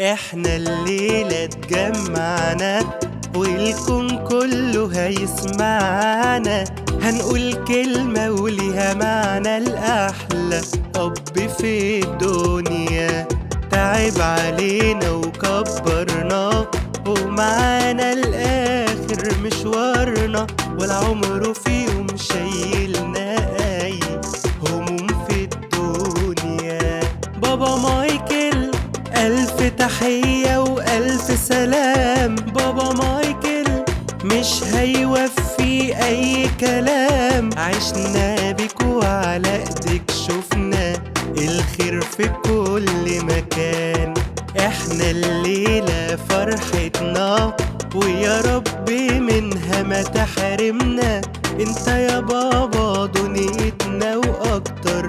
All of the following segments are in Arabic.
احنا الليلة اتجمعنا والكون كله هيسمعنا، هنقول كلمة وليها معنى الأحلى أب في الدنيا. تعب علينا وكبرنا ومعانا الآخر مشوارنا، ولا عمره في يوم شايلنا أي هموم في الدنيا. بابا مايكل ألف تحية وألف سلام، بابا مايكل مش هيوفي أي كلام، عشنا بيك وعلى ايدك شفنا الخير في كل مكان. احنا الليلة فرحتنا ويا رب منها ما تحرمنا، انت يا بابا دنيتنا واكتر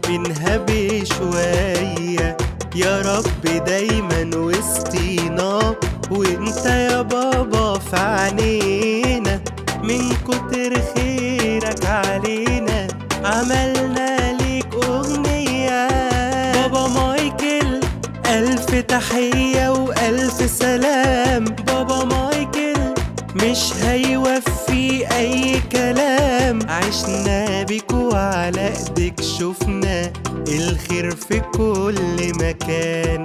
منها بشوية، يا رب دايما وسطينا وانت يا بابا في عينينا، من كتر خيرك علينا عملنا ليك اغنية. بابا مايكل ألف تحية وألف سلام، بابا مايكل مش هيوفي أي كلام، عشنا بيك وعلى ايدك شفنا الخير في كل مكان.